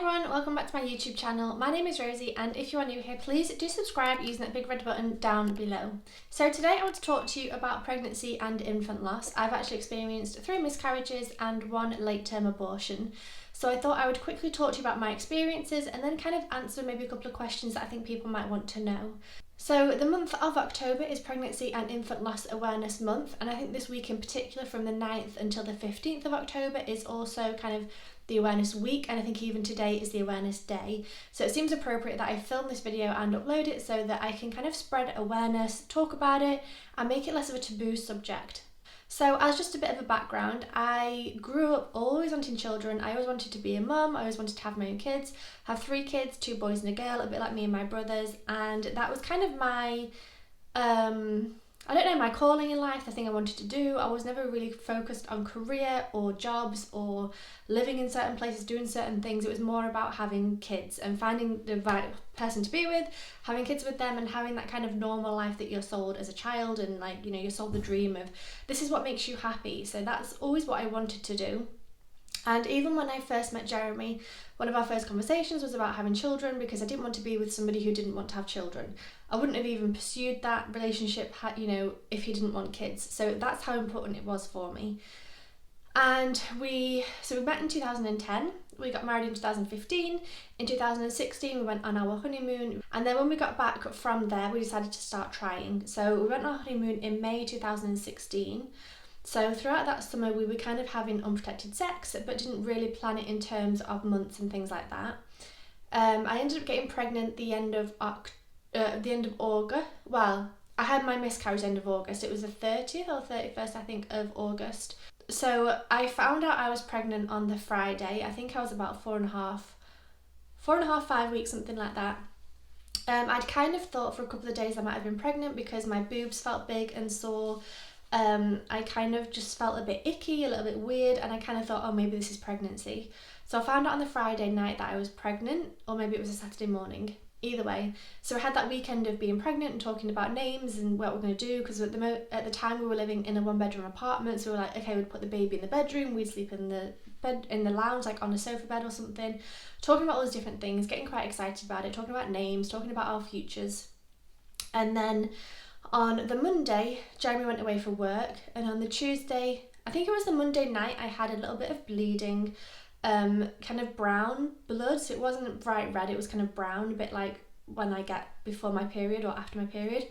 everyone, welcome back to my YouTube channel. My name is Rosie, and if you are new here, please do subscribe using that big red button down below. So today I want to talk to you about pregnancy and infant loss. I've actually experienced 3 miscarriages and 1 late-term abortion. So I thought I would quickly talk to you about my experiences and then kind of answer maybe a couple of questions that I think people might want to know. So the month of October is Pregnancy and Infant Loss Awareness Month, and I think this week in particular from the 9th until the 15th of October is also kind of the awareness week, and I think even today is the awareness day. So it seems appropriate that I film this video and upload it so that I can kind of spread awareness, talk about it, and make it less of a taboo subject. So as just a bit of a background, I grew up always wanting children. I always wanted to be a mum, I always wanted to have my own kids, have 3 kids, 2 boys and a girl, a bit like me and my brothers, and that was kind of my my calling in life, the thing I wanted to do. I was never really focused on career or jobs or living in certain places, doing certain things. It was more about having kids and finding the right person to be with, having kids with them, and having that kind of normal life that you're sold as a child, and you're sold the dream of this is what makes you happy. So that's always what I wanted to do. And even when I first met Jeremy, one of our first conversations was about having children, because I didn't want to be with somebody who didn't want to have children. I wouldn't have even pursued that relationship if he didn't want kids. So that's how important it was for me. And we met in 2010, we got married in 2015, in 2016 we went on our honeymoon, and then when we got back from there we decided to start trying. So we went on our honeymoon in May 2016. So throughout that summer we were kind of having unprotected sex, but didn't really plan it in terms of months and things like that. I ended up getting pregnant the end of August. Well, I had my miscarriage end of August. It was the 30th or 31st, I think, of August. So I found out I was pregnant on the Friday. I think I was about 4.5, 5 weeks, something like that. I'd kind of thought for a couple of days I might have been pregnant because my boobs felt big and sore. I kind of just felt a bit icky, a little bit weird, and I kind of thought, oh, maybe this is pregnancy. So I found out on the Friday night that I was pregnant, or maybe it was a Saturday morning. Either way, so I had that weekend of being pregnant and talking about names and what we're going to do, because at the time we were living in a 1-bedroom apartment, so we were like, okay, we'd put the baby in the bedroom, we'd sleep in the bed in the lounge, like on a sofa bed or something, talking about all those different things, getting quite excited about it, talking about names, talking about our futures. And then on the Monday, Jeremy went away for work, and on the Tuesday, I think it was the Monday night, I had a little bit of bleeding, kind of brown blood, so it wasn't bright red, it was kind of brown, a bit like when I get before my period or after my period.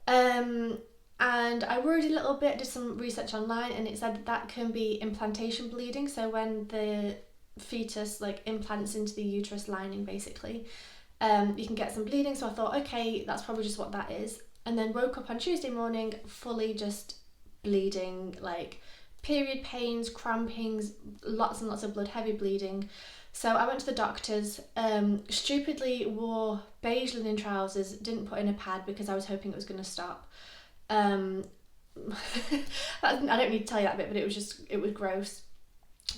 And I worried a little bit, did some research online, and it said that can be implantation bleeding, so when the fetus implants into the uterus lining basically, you can get some bleeding. So I thought, okay, that's probably just what that is, and then woke up on Tuesday morning fully just bleeding, period pains, crampings, lots and lots of blood, heavy bleeding. So I went to the doctors, stupidly wore beige linen trousers, didn't put in a pad because I was hoping it was going to stop. I don't need to tell you that bit, but it was gross.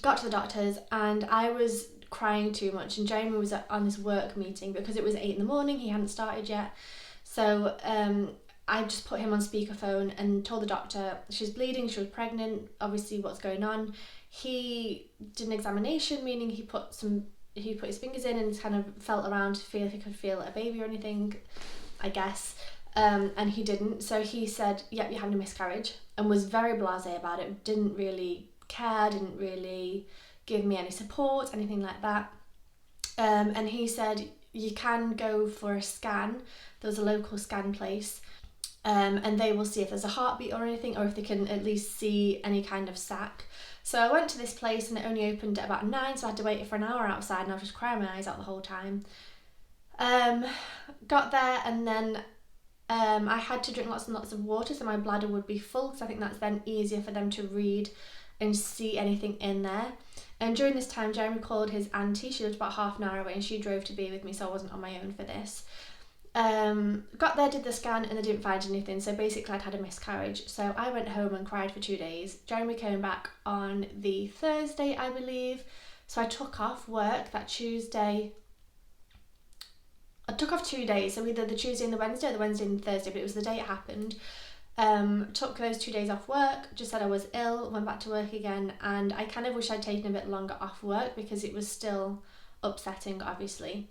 Got to the doctors and I was crying too much, and Jeremy was on this work meeting because it was 8 a.m, he hadn't started yet. So I just put him on speakerphone and told the doctor she's bleeding, she was pregnant, obviously what's going on. He did an examination, meaning he put his fingers in and kind of felt around to feel if he could feel a baby or anything, I guess, and he didn't. So he said, yep, you're having a miscarriage, and was very blasé about it, didn't really care, didn't really give me any support, anything like that. And he said you can go for a scan. There's a local scan place, and they will see if there's a heartbeat or anything, or if they can at least see any kind of sac. So I went to this place and it only opened at about 9, so I had to wait for an hour outside, and I was just crying my eyes out the whole time. Got there, and then I had to drink lots and lots of water so my bladder would be full, because I think that's then easier for them to read and see anything in there. And during this time Jeremy called his auntie, she lived about half an hour away, and she drove to be with me, so I wasn't on my own for this. Got there, did the scan, and they didn't find anything, so basically I'd had a miscarriage. So I went home and cried for 2 days. Jeremy came back on the Thursday, I believe, so I took off work that Tuesday. I took off 2 days, so either the Tuesday and the Wednesday, or the Wednesday and the Thursday, but it was the day it happened. Took those 2 days off work, just said I was ill, went back to work again, and I kind of wish I'd taken a bit longer off work because it was still upsetting, obviously.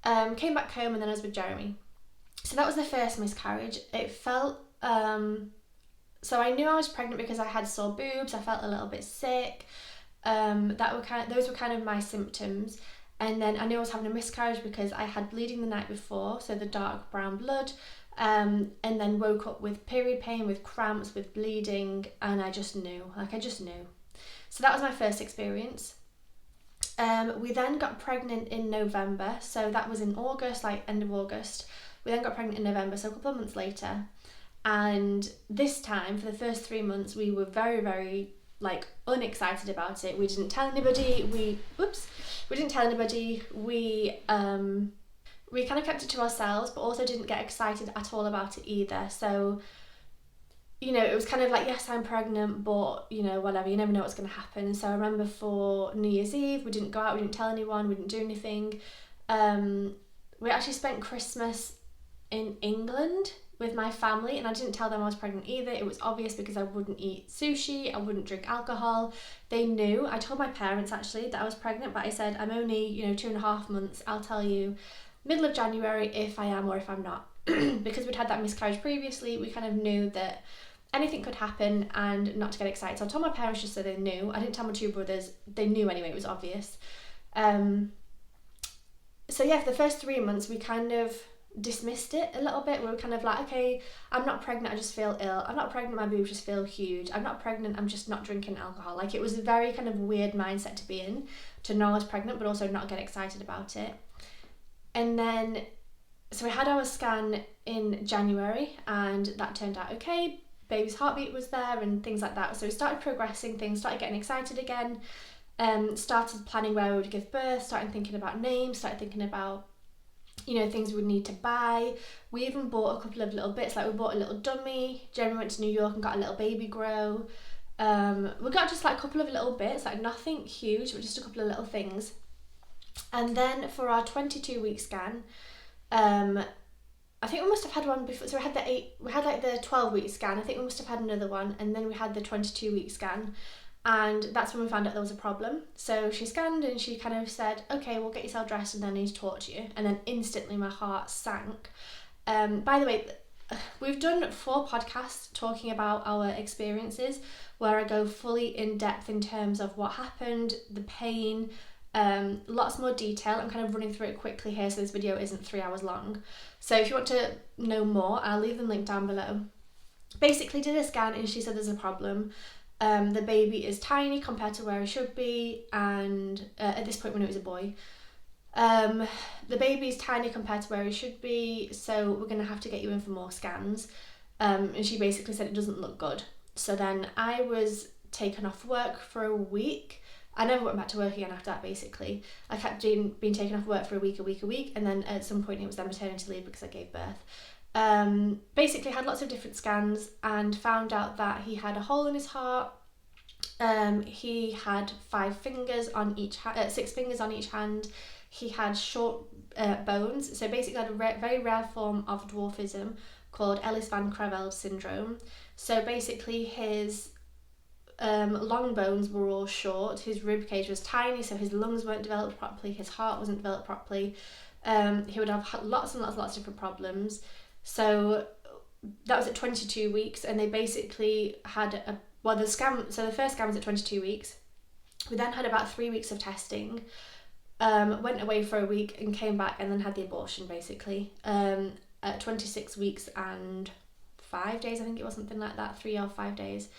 Came back home, and then I was with Jeremy. So that was the first miscarriage. It felt, so I knew I was pregnant because I had sore boobs, I felt a little bit sick. Those were kind of my symptoms. And then I knew I was having a miscarriage because I had bleeding the night before, so the dark brown blood, and then woke up with period pain, with cramps, with bleeding, and I just knew. So that was my first experience. We then got pregnant in November, so that was in August, like end of August. We then got pregnant in November, so a couple of months later. And this time, for the first 3 months, we were very, very unexcited about it. We didn't tell anybody. We didn't tell anybody. We kind of kept it to ourselves, but also didn't get excited at all about it either. So, it was kind of like, yes, I'm pregnant, but, whatever, you never know what's going to happen. So I remember for New Year's Eve, we didn't go out, we didn't tell anyone, we didn't do anything. We actually spent Christmas in England with my family, and I didn't tell them I was pregnant either. It was obvious because I wouldn't eat sushi, I wouldn't drink alcohol. They knew. I told my parents actually that I was pregnant, but I said, I'm only 2.5 months. I'll tell you middle of January if I am or if I'm not. Because we'd had that miscarriage previously, we kind of knew that anything could happen and not to get excited. So I told my parents just so they knew. I didn't tell my 2 brothers. They knew anyway, it was obvious. So yeah, for the first 3 months we kind of dismissed it a little bit. We were kind of like, okay, I'm not pregnant, I just feel ill. I'm not pregnant, my boobs just feel huge. I'm not pregnant, I'm just not drinking alcohol. Like, it was a very kind of weird mindset to be in, to know I was pregnant but also not get excited about it. And then, so we had our scan in January and that turned out okay. Baby's heartbeat was there and things like that. So we started progressing things, started getting excited again, started planning where we would give birth, started thinking about names, started thinking about things we would need to buy. We even bought a couple of little bits, like we bought a little dummy. Jeremy went to New York and got a little baby grow. We got just like a couple of little bits, like nothing huge, but just a couple of little things. And then for our 22-week scan, I think we must have had one before. So we had the 12-week scan. I think we must have had another one, and then we had the 22-week scan. And that's when we found out there was a problem. So she scanned and she kind of said, okay, we'll get yourself dressed and then I need to talk to you. And then instantly my heart sank. By the way, we've done 4 podcasts talking about our experiences where I go fully in depth in terms of what happened, the pain, lots more detail. I'm kind of running through it quickly here so this video isn't 3 hours long. So if you want to know more, I'll leave them linked down below. Basically did a scan and she said there's a problem. The baby is tiny compared to where it should be, and at this point we knew it was a boy. The baby is tiny compared to where it should be, so we're going to have to get you in for more scans. And she basically said it doesn't look good. So then I was taken off work for a week. I never went back to work again after that, basically. I kept being taken off work for a week, and then at some point it was then maternity leave because I gave birth. Basically had lots of different scans and found out that he had a hole in his heart. He had 6 fingers on each hand. He had short bones, so basically had a very rare form of dwarfism called Ellis Van Creveld Syndrome. So basically his long bones were all short, his rib cage was tiny, so his lungs weren't developed properly, his heart wasn't developed properly. He would have lots and lots of different problems. So that was at 22 weeks, and they basically had the first scan was at 22 weeks. We then had about 3 weeks of testing, went away for a week and came back and then had the abortion basically, at 26 weeks and 5 days, I think it was, something like that, 3 or 5 days.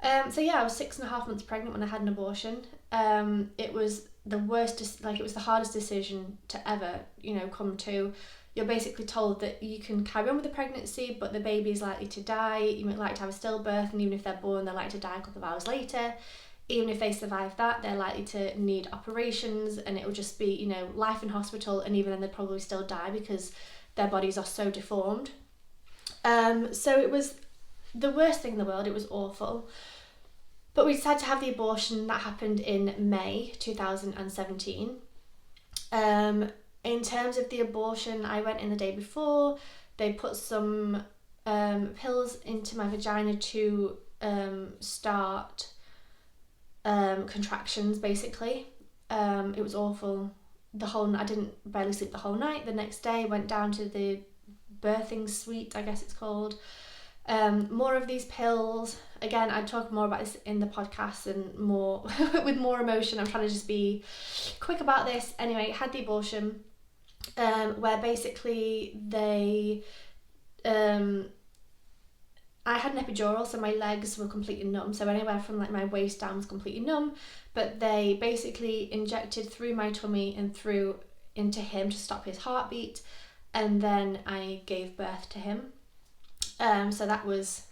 So yeah, I was 6.5 months pregnant when I had an abortion. It was the worst, it was the hardest decision to ever, come to. You're basically told that you can carry on with the pregnancy, but the baby is likely to die. You might like to have a stillbirth, and even if they're born, they're likely to die a couple of hours later. Even if they survive that, they're likely to need operations, and it will just be, life in hospital, and even then they'd probably still die because their bodies are so deformed. So it was the worst thing in the world. It was awful. But we decided to have the abortion. That happened in May 2017. In terms of the abortion, I went in the day before. They put some pills into my vagina to start contractions, basically. It was awful. I didn't barely sleep the whole night. The next day, went down to the birthing suite, I guess it's called. More of these pills. Again, I'd talk more about this in the podcast and more with more emotion. I'm trying to just be quick about this. Anyway, had the abortion, where basically they, I had an epidural, so my legs were completely numb. So anywhere from like my waist down was completely numb. But they basically injected through my tummy and through into him to stop his heartbeat. And then I gave birth to him. So that was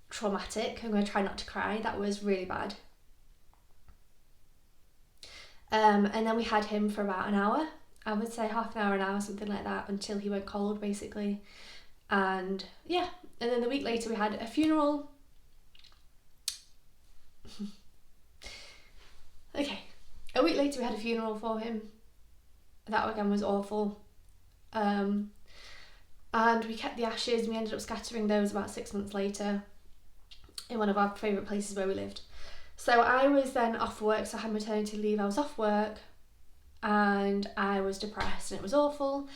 traumatic. I'm going to try not to cry. That was really bad. And then we had him for about an hour. I would say half an hour, something like that, until he went cold, basically. And yeah, and then the week later we had a funeral. Okay, a week later we had a funeral for him. That again was awful. And we kept the ashes. We ended up scattering those about 6 months later in one of our favourite places where we lived. So I was then off work, so I had maternity leave. I was off work and I was depressed and it was awful.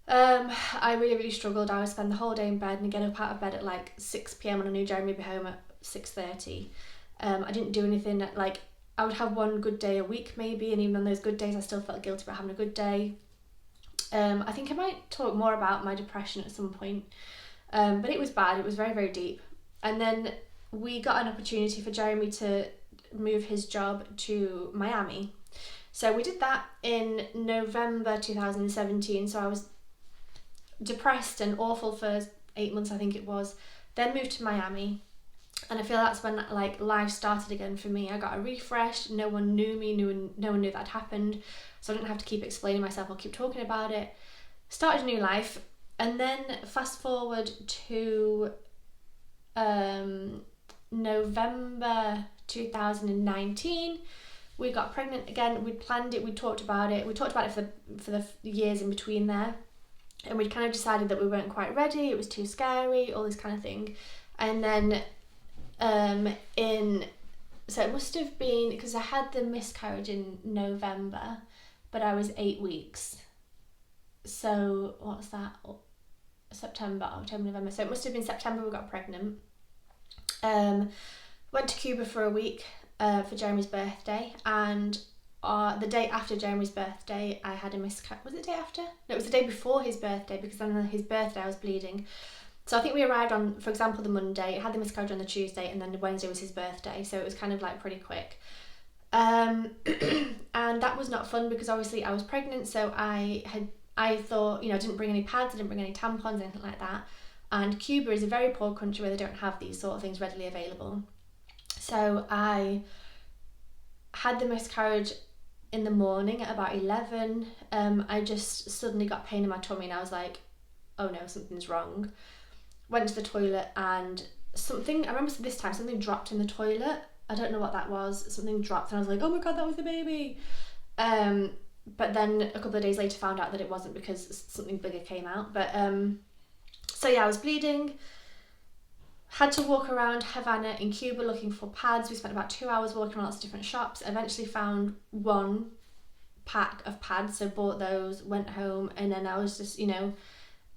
I really, really struggled. I would spend the whole day in bed and get up out of bed at like 6 p.m. and I knew Jeremy would be home at 6:30. I didn't do anything. Like, I would have one good day a week maybe, and even on those good days I still felt guilty about having a good day. I think I might talk more about my depression at some point, but it was bad. It was very, very deep. And then we got an opportunity for Jeremy to move his job to Miami. So we did that in November 2017. So I was depressed and awful for 8 months, I think it was. Then moved to Miami. And I feel that's when like life started again for me. I got a refresh. No one knew me. No one knew that had happened. So I didn't have to keep explaining myself or keep talking about it. Started a new life. And then fast forward to November 2019. We got pregnant again. We'd planned it. We talked about it. We talked about it for the years in between there. And we'd kind of decided that we weren't quite ready. It was too scary, all this kind of thing. And then so it must have been, because I had the miscarriage in November, but I was 8 weeks. So what's that? September, October, November. So it must have been September we got pregnant. Went to Cuba for a week for Jeremy's birthday, and the day after Jeremy's birthday I had a miscarriage. Was it the day after? No, it was the day before his birthday, because on his birthday I was bleeding. So I think we arrived on, for example, the Monday, had the miscarriage on the Tuesday, and then the Wednesday was his birthday, so it was kind of like pretty quick. And that was not fun because obviously I was pregnant, so I thought, I didn't bring any pads, I didn't bring any tampons, anything like that. And Cuba is a very poor country where they don't have these sort of things readily available. So I had the miscarriage in the morning at about 11. I just suddenly got pain in my tummy and I was like, oh no, something's wrong. Went to the toilet and I remember this time something dropped in the toilet. I don't know what that was. Something dropped and I was like, oh my God, that was the baby. But then a couple of days later found out that it wasn't because something bigger came out. But so yeah, I was bleeding. Had to walk around Havana in Cuba looking for pads. We spent about 2 hours walking around lots of different shops. Eventually found one pack of pads, so bought those, went home, and then I was just,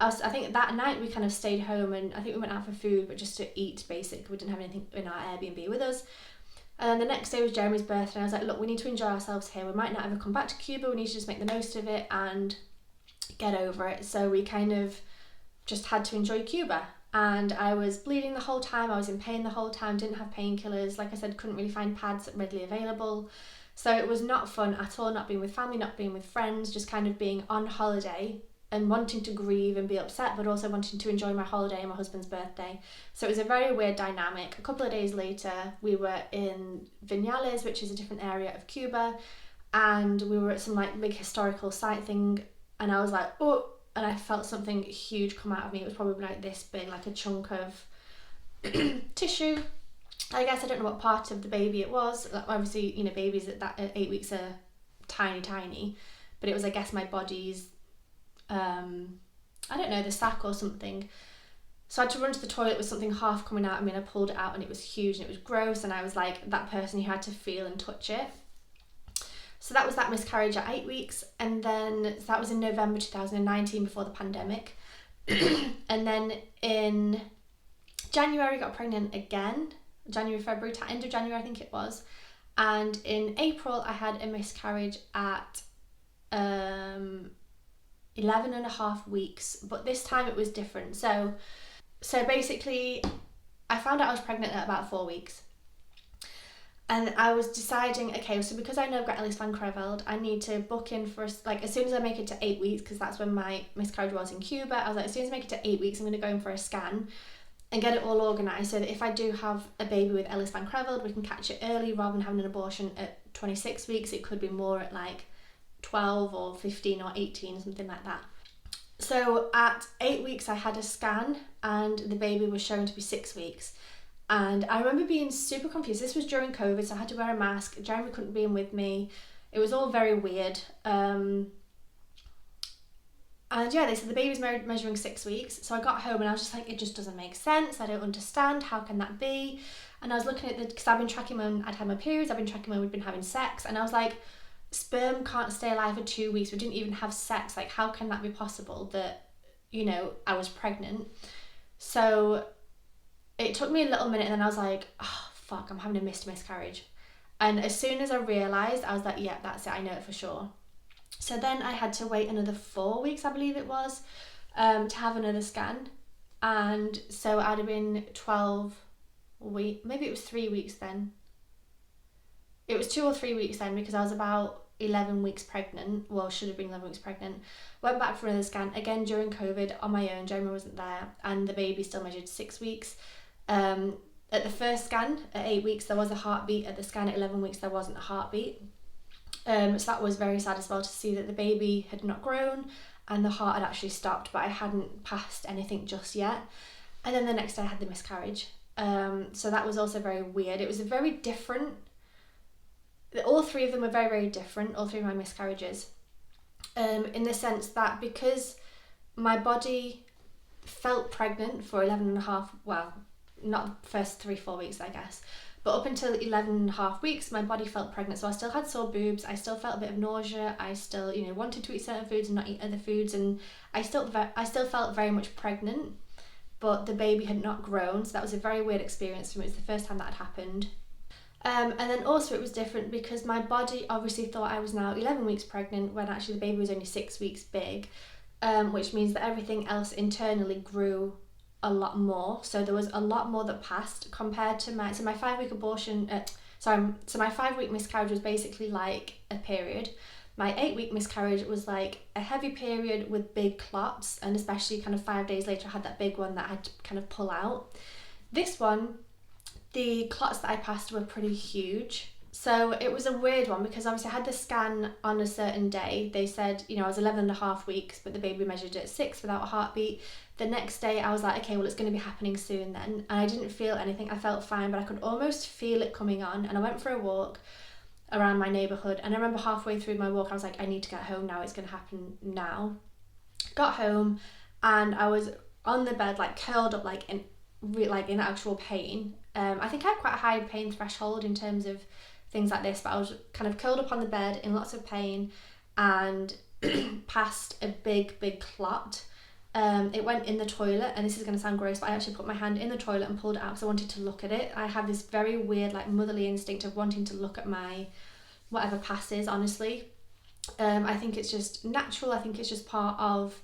I think that night we kind of stayed home, and I think we went out for food, but just to eat, basically. We didn't have anything in our Airbnb with us. And then the next day was Jeremy's birthday, and I was like, look, we need to enjoy ourselves here. We might not ever come back to Cuba. We need to just make the most of it and get over it. So we kind of just had to enjoy Cuba. And I was bleeding the whole time. I was in pain the whole time. Didn't have painkillers. Like I said, couldn't really find pads readily available. So it was not fun at all, not being with family, not being with friends, just kind of being on holiday and wanting to grieve and be upset, but also wanting to enjoy my holiday and my husband's birthday. So it was a very weird dynamic. A couple of days later, we were in Vinales, which is a different area of Cuba, and we were at some like big historical site thing, and I was like, oh, and I felt something huge come out of me. It was probably like this big, like a chunk of tissue. I guess I don't know what part of the baby it was. Obviously, babies at 8 weeks are tiny, but it was, I guess, my body's I don't know, the sac or something. So I had to run to the toilet with something half coming out of me, and I pulled it out and it was huge and it was gross, and I was like that person who had to feel and touch it. So that was that miscarriage at 8 weeks, and then so that was in November 2019 before the pandemic. And then in January got pregnant again, February, end of January I think it was. And in April I had a miscarriage at 11 and a half weeks, but this time it was different. So basically I found out I was pregnant at about 4 weeks. And I was deciding, okay, so because I know I've got Ellis Van Creveld, I need to book in for, like, as soon as I make it to 8 weeks, because that's when my miscarriage was in Cuba, I was like, as soon as I make it to 8 weeks, I'm going to go in for a scan and get it all organised so that if I do have a baby with Ellis Van Creveld, we can catch it early rather than having an abortion at 26 weeks. It could be more at like 12 or 15 or 18, something like that. So at 8 weeks, I had a scan and the baby was shown to be 6 weeks. And I remember being super confused. This was during COVID, so I had to wear a mask. Jeremy couldn't be in with me. It was all very weird. And yeah, they said the baby's measuring 6 weeks. So I got home and I was just like, it just doesn't make sense. I don't understand. How can that be? And I was looking at because I've been tracking when I'd had my periods. I've been tracking when we'd been having sex. And I was like, sperm can't stay alive for 2 weeks. We didn't even have sex. Like, how can that be possible that, you know, I was pregnant? So it took me a little minute and then I was like, oh, fuck, I'm having a missed miscarriage. And as soon as I realised, I was like, yeah, that's it. I know it for sure. So then I had to wait another 4 weeks, I believe it was, to have another scan. And so I'd have been 12 weeks, maybe it was 3 weeks then. It was 2 or 3 weeks then because I was about 11 weeks pregnant. Well, should have been 11 weeks pregnant. Went back for another scan, again during COVID on my own. Jeremy wasn't there and the baby still measured 6 weeks. At the first scan at 8 weeks there was a heartbeat. At the scan at 11 weeks there wasn't a heartbeat. So that was very sad as well to see that the baby had not grown and the heart had actually stopped, but I hadn't passed anything just yet. And then the next day I had the miscarriage. So that was also very weird. It was a very different, all three of them were very, very different, all three of my miscarriages, in the sense that because my body felt pregnant for 11 and a half, well, not the first 3-4 weeks I guess, but up until 11 and a half weeks my body felt pregnant. So I still had sore boobs, I still felt a bit of nausea, I still, you know, wanted to eat certain foods and not eat other foods, and I still felt very much pregnant, but the baby had not grown. So that was a very weird experience for me. It was the first time that had happened. And then also it was different because my body obviously thought I was now 11 weeks pregnant when actually the baby was only 6 weeks big, which means that everything else internally grew a lot more. So there was a lot more that passed compared to my 5 week abortion. My 5 week miscarriage was basically like a period. My 8 week miscarriage was like a heavy period with big clots, and especially kind of 5 days later I had that big one that I had to kind of pull out. This one, the clots that I passed were pretty huge. So it was a weird one because obviously I had the scan on a certain day. They said, you know, I was 11 and a half weeks, but the baby measured at 6 without a heartbeat. The next day I was like, okay, well, it's going to be happening soon then. And I didn't feel anything. I felt fine, but I could almost feel it coming on. And I went for a walk around my neighbourhood. And I remember halfway through my walk, I was like, I need to get home now. It's going to happen now. Got home and I was on the bed, like curled up, like in actual pain. I think I had quite a high pain threshold in terms of things like this, but I was kind of curled up on the bed in lots of pain and passed a big clot. It went in the toilet, and this is going to sound gross, but I actually put my hand in the toilet and pulled it out because I wanted to look at it. I have this very weird, like, motherly instinct of wanting to look at my whatever passes, honestly. I think it's just natural. I think it's just part of,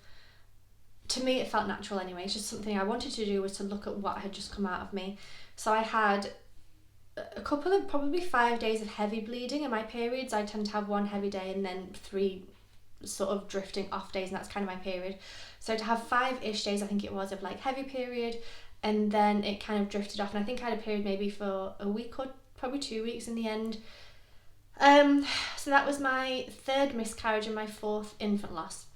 to me it felt natural anyway. It's just something I wanted to do, was to look at what had just come out of me. So I had a couple of probably 5 days of heavy bleeding in my periods. I tend to have one heavy day and then 3 sort of drifting off days, and that's kind of my period. So to have 5-ish days, I think it was, of like heavy period, and then it kind of drifted off, and I think I had a period maybe for a week or probably 2 weeks in the end. So that was my 3rd miscarriage and my 4th infant loss.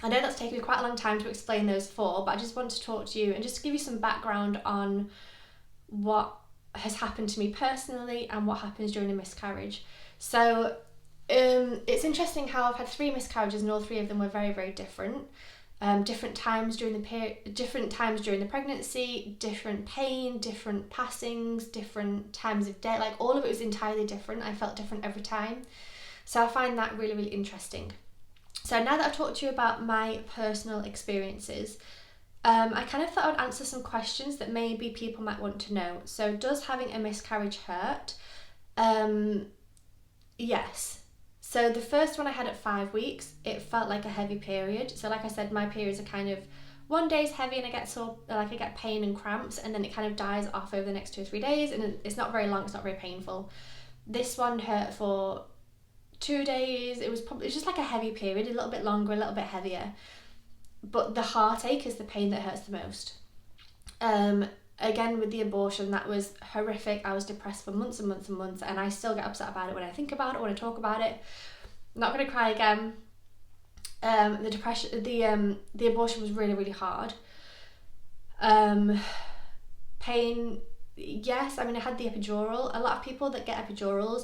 I know that's taken me quite a long time to explain those 4, but I just want to talk to you and just to give you some background on what has happened to me personally and what happens during a miscarriage. So it's interesting how I've had 3 miscarriages and all 3 of them were very, very different. Different times during the pregnancy, different pain, different passings, different times of day. Like, all of it was entirely different. I felt different every time. So I find that really, really interesting. So now that I've talked to you about my personal experiences, I kind of thought I would answer some questions that maybe people might want to know. So does having a miscarriage hurt? Yes. So the first one I had at 5 weeks, it felt like a heavy period. So like I said, my periods are kind of, one day is heavy and I get pain and cramps, and then it kind of dies off over the next 2 or 3 days, and it's not very long, it's not very painful. This one hurt for 2 days. It was just like a heavy period, a little bit longer, a little bit heavier. But the heartache is the pain that hurts the most. Again, with the abortion, that was horrific. I was depressed for months and months and months, and I still get upset about it when I think about it, when I talk about it. I'm not going to cry again. The depression, the abortion was really, really hard. Pain, yes. I mean, I had the epidural. A lot of people that get epidurals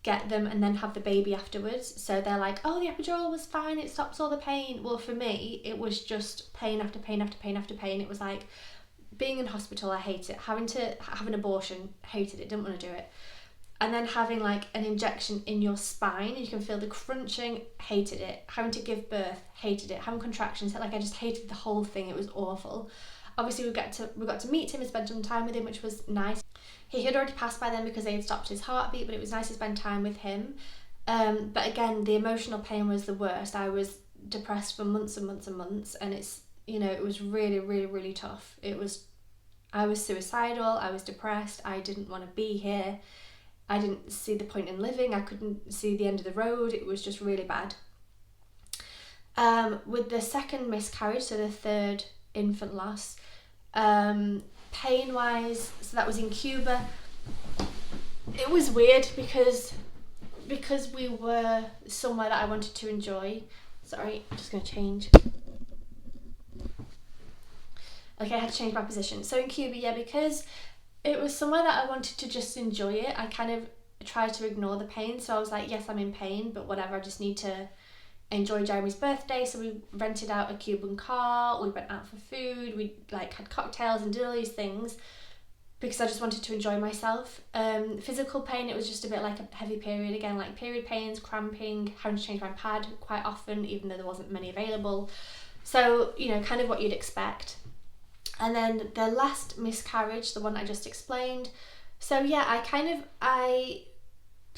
get them and then have the baby afterwards. So they're like, oh, the epidural was fine, it stops all the pain. Well, for me, it was just pain after pain after pain after pain. It was like being in hospital, I hate it. Having to have an abortion, hated it, didn't want to do it. And then having like an injection in your spine, you can feel the crunching, hated it. Having to give birth, hated it. Having contractions, like I just hated the whole thing. It was awful. Obviously we got to meet him and spend some time with him, which was nice. He had already passed by then because they had stopped his heartbeat, but it was nice to spend time with him. But again, the emotional pain was the worst. I was depressed for months and months and months, and it's, you know, it was really, really, really tough. I was suicidal, I was depressed, I didn't want to be here. I didn't see the point in living, I couldn't see the end of the road, it was just really bad. With the second miscarriage, so the third infant loss, pain-wise, so that was in Cuba. It was weird because we were somewhere that I wanted to enjoy. Sorry, I'm just going to change. Okay, I had to change my position. So in Cuba, yeah, because it was somewhere that I wanted to just enjoy it, I kind of tried to ignore the pain. So I was like, yes, I'm in pain, but whatever, I just need to enjoy Jeremy's birthday. So we rented out a Cuban car, we went out for food, we like had cocktails and did all these things because I just wanted to enjoy myself. Physical pain, it was just a bit like a heavy period again, like period pains, cramping, having to change my pad quite often, even though there wasn't many available. So, you know, kind of what you'd expect. And then the last miscarriage, the one I just explained. So yeah, I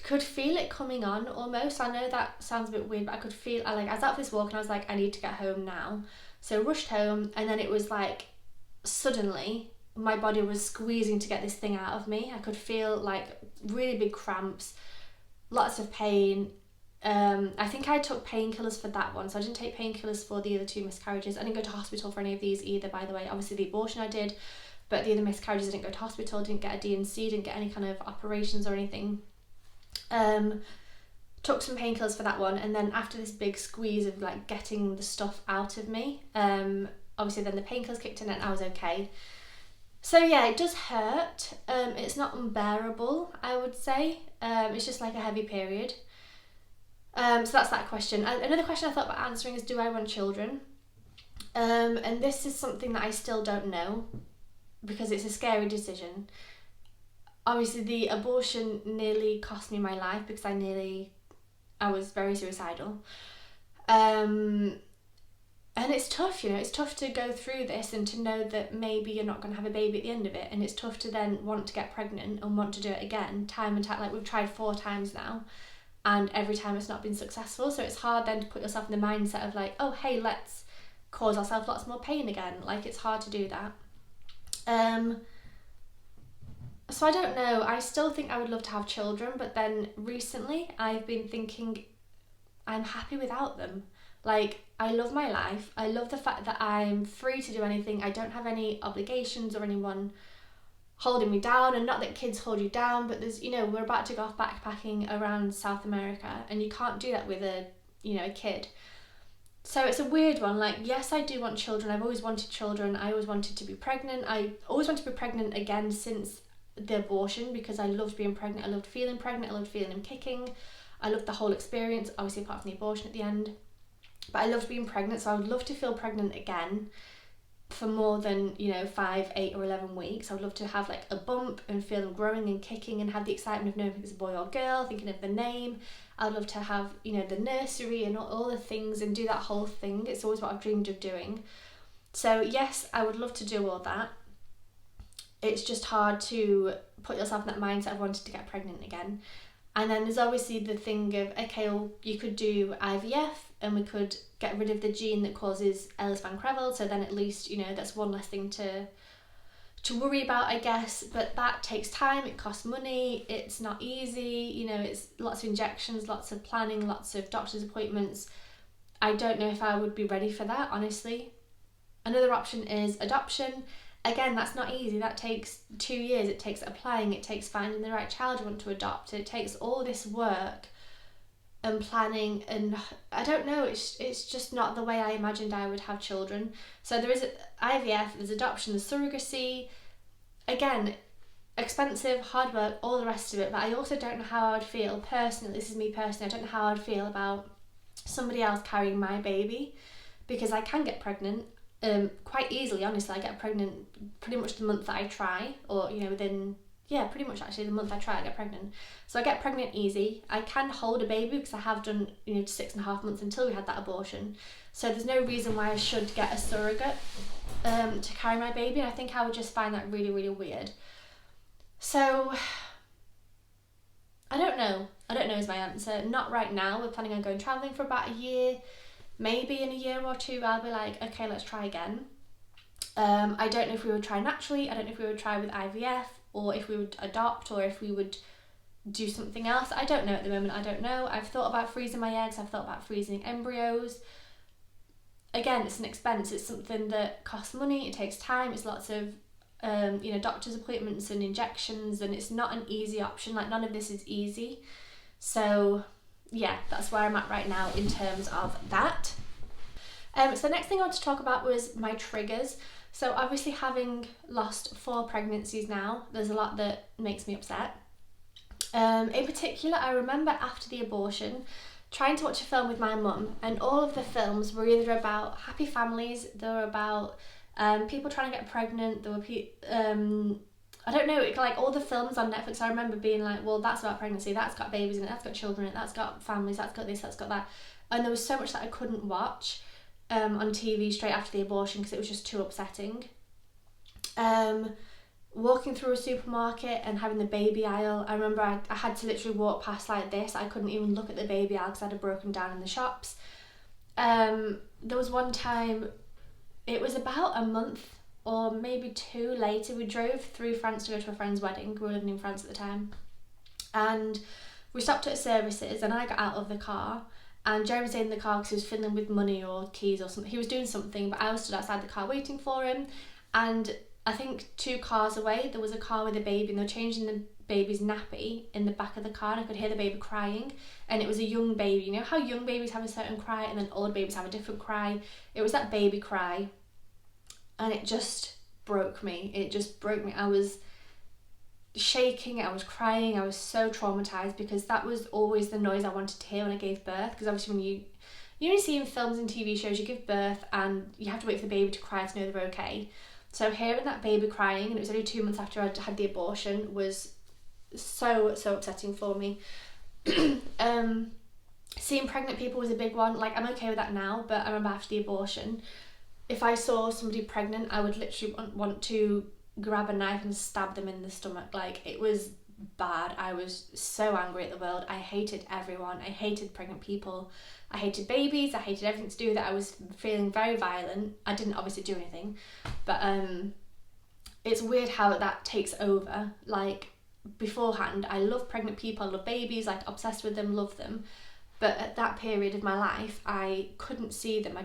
could feel it coming on almost. I know that sounds a bit weird, but I could feel, I was out for this walk and I was like, I need to get home now. So rushed home, and then it was like suddenly my body was squeezing to get this thing out of me. I could feel like really big cramps, lots of pain. I think I took painkillers for that one, so I didn't take painkillers for the other 2 miscarriages. I didn't go to hospital for any of these either, by the way. Obviously the abortion I did, but the other miscarriages I didn't go to hospital, didn't get a D&C, didn't get any kind of operations or anything. Took some painkillers for that one, and then after this big squeeze of like getting the stuff out of me, obviously then the painkillers kicked in and I was okay. So yeah, it does hurt. It's not unbearable, I would say. It's just like a heavy period. So that's that question. Another question I thought about answering is, do I want children? And this is something that I still don't know because it's a scary decision. Obviously the abortion nearly cost me my life because I was very suicidal. And it's tough, you know, it's tough to go through this and to know that maybe you're not going to have a baby at the end of it, and it's tough to then want to get pregnant and want to do it again, time and time. Like we've tried 4 times now, and every time it's not been successful, so it's hard then to put yourself in the mindset of like, oh hey, let's cause ourselves lots more pain again. Like it's hard to do that. So I don't know, I still think I would love to have children, but then recently I've been thinking I'm happy without them. Like, I love my life, I love the fact that I'm free to do anything, I don't have any obligations or anyone holding me down, and not that kids hold you down, but there's, you know, we're about to go off backpacking around South America, and you can't do that with a kid. So it's a weird one. Like, yes, I do want children, I've always wanted children, I always wanted to be pregnant, I always wanted to be pregnant again since the abortion because I loved being pregnant, I loved feeling pregnant, I loved feeling him kicking, I loved the whole experience, obviously apart from the abortion at the end. But I loved being pregnant, so I would love to feel pregnant again. for more than, 5, 8 or 11 weeks. I would love to have like a bump and feel them growing and kicking and have the excitement of knowing if it's a boy or girl, thinking of the name. I'd love to have, the nursery and all the things and do that whole thing. It's always what I've dreamed of doing. So yes, I would love to do all that. It's just hard to put yourself in that mindset of wanting to get pregnant again. And then there's obviously the thing of, okay, well, you could do IVF and we could get rid of the gene that causes Ellis Van Creveld, so then at least, that's one less thing to worry about, I guess. But that takes time, it costs money, it's not easy, it's lots of injections, lots of planning, lots of doctor's appointments. I don't know if I would be ready for that, honestly. Another option is adoption. Again, that's not easy. That takes 2 years. It takes applying. It takes finding the right child you want to adopt. It takes all this work and planning, and I don't know. It's just not the way I imagined I would have children. So there is IVF, there's adoption, there's surrogacy. Again, expensive, hard work, all the rest of it. But I also don't know how I would feel personally. This is me personally. I don't know how I'd feel about somebody else carrying my baby, because I can get pregnant. Quite easily, honestly. I get pregnant pretty much the month that I try, or within pretty much actually the month I try I get pregnant. So I get pregnant easy. I can hold a baby because I have done 6.5 months until we had that abortion. So there's no reason why I should get a surrogate to carry my baby, and I think I would just find that really, really weird. So I don't know is my answer. Not right now. We're planning on going travelling for about a year. Maybe in a year or two I'll be like, okay, let's try again. I don't know if we would try naturally. I don't know if we would try with IVF, or if we would adopt, or if we would do something else. I don't know at the moment. I don't know. I've thought about freezing my eggs. I've thought about freezing embryos. Again, it's an expense. It's something that costs money. It takes time. It's lots of doctor's appointments and injections, and it's not an easy option. Like, none of this is easy. So yeah, that's where I'm at right now in terms of that. So the next thing I want to talk about was my triggers. So obviously, having lost 4 pregnancies now, there's a lot that makes me upset. In particular, I remember after the abortion trying to watch a film with my mum, and all of the films were either about happy families, they were about people trying to get pregnant, there were I don't know, like all the films on Netflix, I remember being like, well, that's about pregnancy, that's got babies in it, that's got children in it, that's got families, that's got this, that's got that. And there was so much that I couldn't watch on TV straight after the abortion because it was just too upsetting. Walking through a supermarket and having the baby aisle, I remember I had to literally walk past like this. I couldn't even look at the baby aisle because I had broken down in the shops. There was one time, it was about a month or maybe 2 later, we drove through France to go to a friend's wedding. We were living in France at the time, and we stopped at services, and I got out of the car, and Jeremy stayed in the car because he was fiddling with money or keys or something. He was doing something, but I was stood outside the car waiting for him, and I think 2 cars away there was a car with a baby, and they were changing the baby's nappy in the back of the car, and I could hear the baby crying, and it was a young baby. You know how young babies have a certain cry and then old babies have a different cry? It was that baby cry, and it just broke me. It just broke me. I was shaking, I was crying, I was so traumatized because that was always the noise I wanted to hear when I gave birth. Because obviously when you only see in films and TV shows, you give birth and you have to wait for the baby to cry to know they're okay. So hearing that baby crying, and it was only 2 months after I'd had the abortion, was so upsetting for me. Seeing pregnant people was a big one. Like, I'm okay with that now, but I remember after the abortion, if I saw somebody pregnant, I would literally want to grab a knife and stab them in the stomach. Like, it was bad. I was so angry at the world. I hated everyone. I hated pregnant people. I hated babies. I hated everything to do with it. I was feeling very violent. I didn't obviously do anything, but it's weird how that takes over. Like, beforehand, I love pregnant people, I love babies, like obsessed with them, love them. But at that period of my life, I couldn't see them. I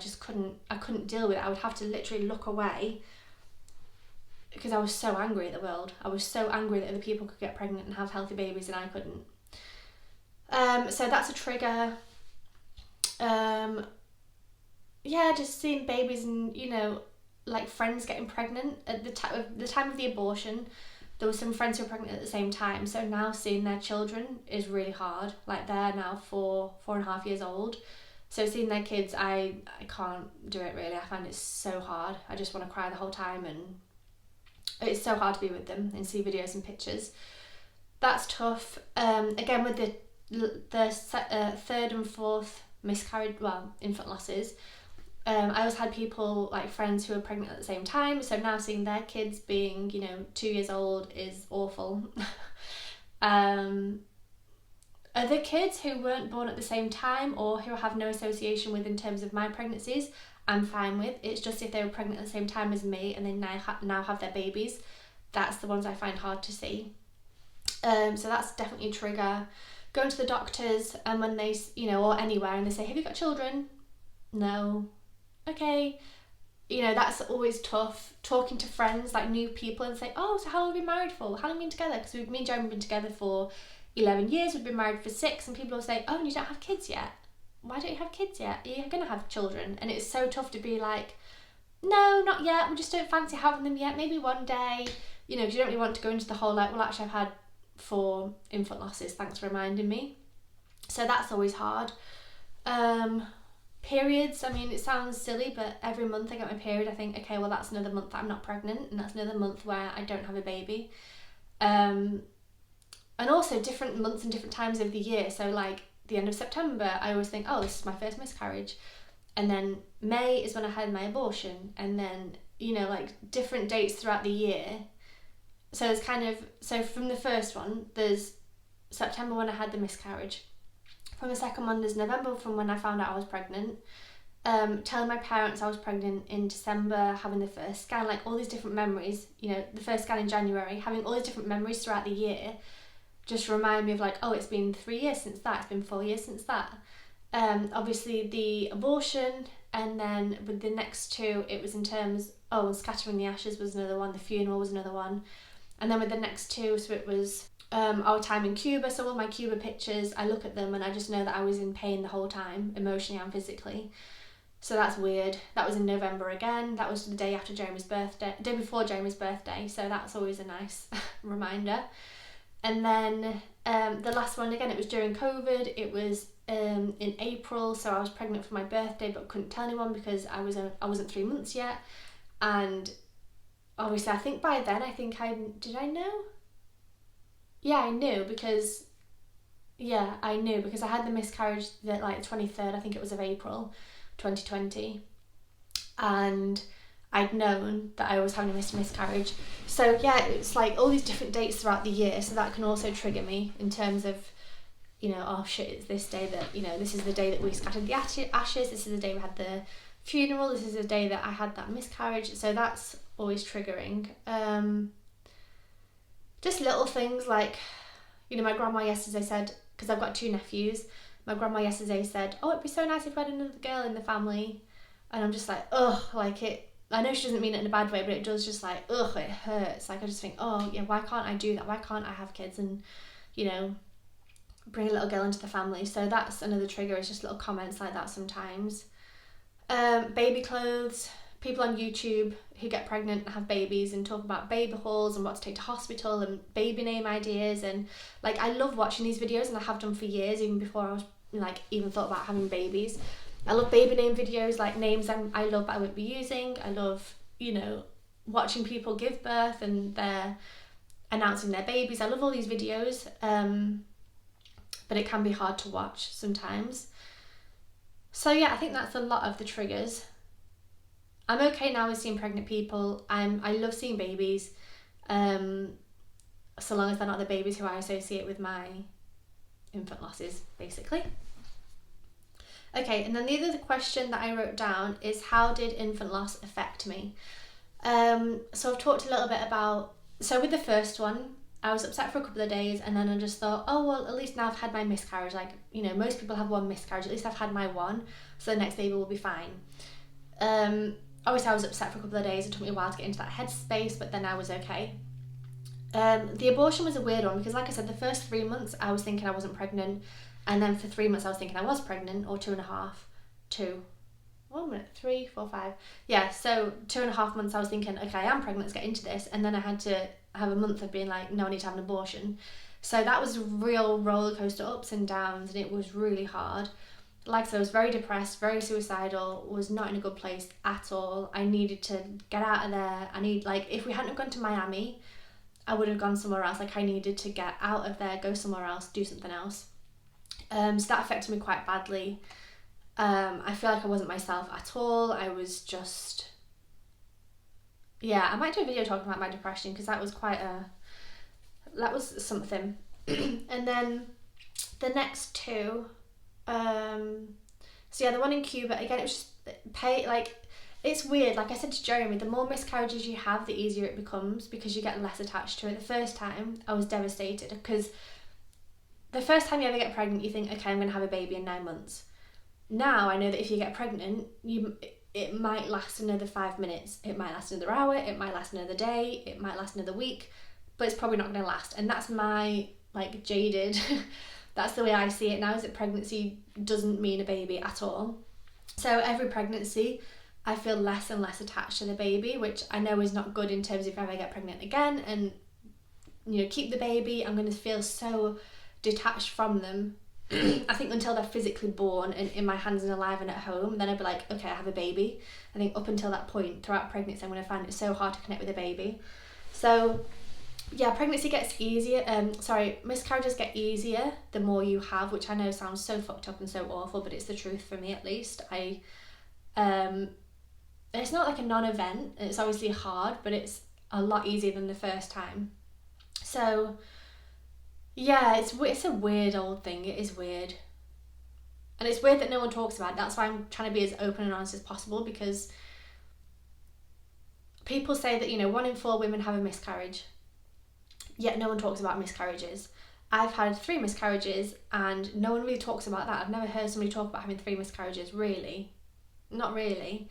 couldn't deal with it. I would have to literally look away because I was so angry at the world. I was so angry that other people could get pregnant and have healthy babies and I couldn't. So that's a trigger. Just seeing babies and, like friends getting pregnant at the time of the abortion. There were some friends who were pregnant at the same time, so now seeing their children is really hard. Like, they're now 4.5 years old, So seeing their kids, I can't do it really. I find it so hard. I just want to cry the whole time, and it's so hard to be with them and see videos and pictures. That's tough. Again, with the third and fourth miscarriage, infant losses, I always had people, like friends, who were pregnant at the same time. So now seeing their kids being, 2 years old is awful. Other kids who weren't born at the same time or who have no association with in terms of my pregnancies, I'm fine with. It's just if they were pregnant at the same time as me and they now have their babies, that's the ones I find hard to see. So that's definitely a trigger. Going to the doctors and when they, or anywhere, and they say, have you got children? No. Okay. That's always tough. Talking to friends, like new people, and say, oh, so how long have you been married for? How long have you been together? Because me and Joe have been together for 11 years, we've been married for 6, and people will say, oh, and you don't have kids yet? Why don't you have kids yet? You're going to have children. And it's so tough to be like, no, not yet, we just don't fancy having them yet, maybe one day, because you don't really want to go into the whole, like, well, actually I've had 4 infant losses, thanks for reminding me. So that's always hard. Periods, it sounds silly, but every month I get my period, I think, okay, well, that's another month that I'm not pregnant, and that's another month where I don't have a baby. And also different months and different times of the year. So like the end of September, I always think, oh, this is my first miscarriage. And then May is when I had my abortion. And then, like different dates throughout the year. So it's so from the first one, there's September when I had the miscarriage. From the second one, there's November from when I found out I was pregnant. Telling my parents I was pregnant in December, having the first scan, like all these different memories, the first scan in January, having all these different memories throughout the year. Just remind me of like, oh, it's been 3 years since that, it's been 4 years since that. Obviously the abortion, and then with the next 2, it was in terms, and scattering the ashes was another one, the funeral was another one. And then with the next 2, so it was our time in Cuba, so all my Cuba pictures, I look at them and I just know that I was in pain the whole time, emotionally and physically. So that's weird. That was in November again, that was the day after Jeremy's birthday, day before Jeremy's birthday, so that's always a nice reminder. And then the last one, again, it was during COVID. It was in April, so I was pregnant for my birthday, but couldn't tell anyone because I wasn't 3 months yet. And obviously, I think by then, did I know? Yeah, I knew because I had the miscarriage that like 23rd, I think it was, of April 2020. And I'd known that I was having a missed miscarriage. So yeah, it's like all these different dates throughout the year, so that can also trigger me in terms of, oh shit, it's this day that, this is the day that we scattered the ashes, this is the day we had the funeral, this is the day that I had that miscarriage, so that's always triggering. Just little things like, my grandma yesterday said, because I've got 2 nephews, my grandma yesterday said, oh, it'd be so nice if we had another girl in the family, and I'm just like, ugh, like it, I know she doesn't mean it in a bad way, but it does just like, ugh, it hurts. Like I just think, oh yeah, why can't I do that? Why can't I have kids and, bring a little girl into the family? So that's another trigger, is just little comments like that sometimes. Baby clothes, people on YouTube who get pregnant and have babies and talk about baby hauls and what to take to hospital and baby name ideas, and like I love watching these videos, and I have done for years, even before I was like even thought about having babies. I love baby name videos, like names I love but I wouldn't be using. I love, watching people give birth and they're announcing their babies. I love all these videos, but it can be hard to watch sometimes. So yeah, I think that's a lot of the triggers. I'm okay now with seeing pregnant people. I love seeing babies, so long as they're not the babies who I associate with my infant losses, basically. Okay, and then the other question that I wrote down is, how did infant loss affect me? So I've talked a little bit about, so with the first one, I was upset for a couple of days, and then I just thought, oh, well, at least now I've had my miscarriage. Like, most people have 1 miscarriage, at least I've had my 1, so the next baby will be fine. Obviously I was upset for a couple of days, it took me a while to get into that headspace, but then I was okay. The abortion was a weird one, because like I said, the first 3 months I was thinking I wasn't pregnant, and then for 3 months I was thinking I was pregnant, or 3, 4, 5. Yeah, so 2.5 months I was thinking, okay, I am pregnant, let's get into this, and then I had to have a month of being like, no, I need to have an abortion. So that was real roller coaster ups and downs, and it was really hard. like I said, I was very depressed, very suicidal, was not in a good place at all. I needed to get out of there. If we hadn't have gone to Miami, I would have gone somewhere else. Like, I needed to get out of there, go somewhere else, do something else. So that affected me quite badly. I feel like I wasn't myself at all. I was just, yeah, I might do a video talking about my depression, because that was something. And then the next two, so yeah, the one in Cuba, again, it was just it's weird. Like I said to Jeremy, the more miscarriages you have, the easier it becomes, because you get less attached to it. The first time, I was devastated, because the first time you ever get pregnant, you think, okay, I'm going to have a baby in 9 months. Now I know that if you get pregnant, it might last another 5 minutes, it might last another hour, it might last another day, it might last another week, but it's probably not going to last. And that's my, jaded, that's the way I see it now, is that pregnancy doesn't mean a baby at all. So every pregnancy, I feel less and less attached to the baby, which I know is not good in terms of if I ever get pregnant again and, keep the baby, I'm going to feel so detached from them. I think until they're physically born and in my hands and alive and at home, then I'd be like, okay, I have a baby. I think up until that point, throughout pregnancy, I'm going to find it so hard to connect with a baby. So yeah, pregnancy gets easier. Miscarriages get easier the more you have, which I know sounds so fucked up and so awful, but it's the truth for me, at least. It's not like a non-event. It's obviously hard, but it's a lot easier than the first time. So yeah, it's a weird old thing. It is weird. And it's weird that no one talks about it. That's why I'm trying to be as open and honest as possible, because people say that, 1 in 4 women have a miscarriage, yet no one talks about miscarriages. I've had 3 miscarriages and no one really talks about that. I've never heard somebody talk about having 3 miscarriages, really. Not really.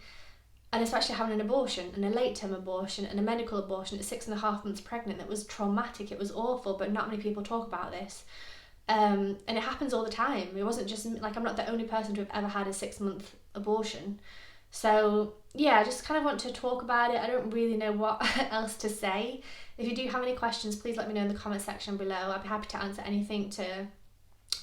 And especially having an abortion, and a late-term abortion, and a medical abortion at 6.5 months pregnant. That was traumatic, it was awful, but not many people talk about this. And it happens all the time. It wasn't just, I'm not the only person to have ever had a 6-month abortion. So yeah, I just kind of want to talk about it. I don't really know what else to say. If you do have any questions, please let me know in the comment section below. I'd be happy to answer anything to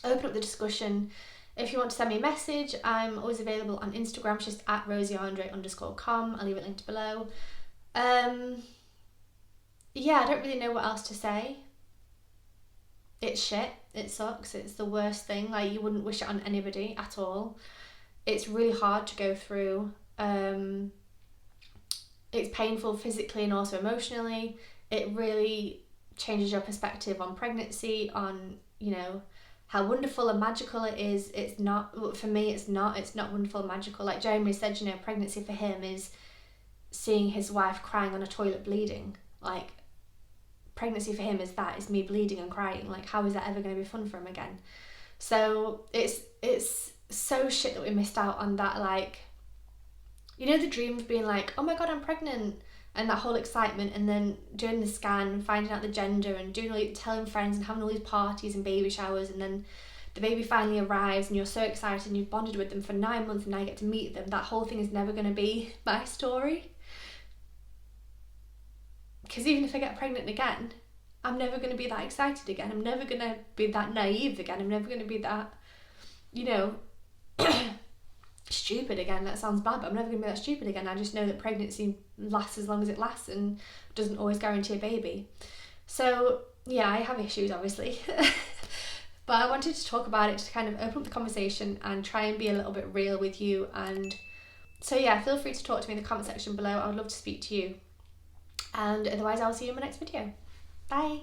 open up the discussion. If you want to send me a message, I'm always available on Instagram, just at rosieandre_com. I'll leave it linked below. Yeah, I don't really know what else to say. It's shit. It sucks. It's the worst thing. You wouldn't wish it on anybody at all. It's really hard to go through. It's painful physically and also emotionally. It really changes your perspective on pregnancy, on, how wonderful and magical it is. It's not, for me, it's not wonderful and magical. Like Jeremy said, pregnancy for him is seeing his wife crying on a toilet bleeding. Pregnancy for him is me bleeding and crying. How is that ever going to be fun for him again? So it's so shit that we missed out on that, the dream of being oh my god, I'm pregnant, and that whole excitement, and then doing the scan, finding out the gender, and telling friends and having all these parties and baby showers, and then the baby finally arrives and you're so excited and you've bonded with them for 9 months and now you get to meet them. That whole thing is never going to be my story, because even if I get pregnant again, I'm never going to be that excited again. I'm never going to be that naive again. I'm never going to be that, stupid again. That sounds bad, but I'm never going to be that stupid again. I just know that pregnancy lasts as long as it lasts and doesn't always guarantee a baby. So yeah, I have issues, obviously. But I wanted to talk about it to kind of open up the conversation and try and be a little bit real with you. And so yeah, feel free to talk to me in the comment section below. I would love to speak to you. And otherwise, I'll see you in my next video. Bye.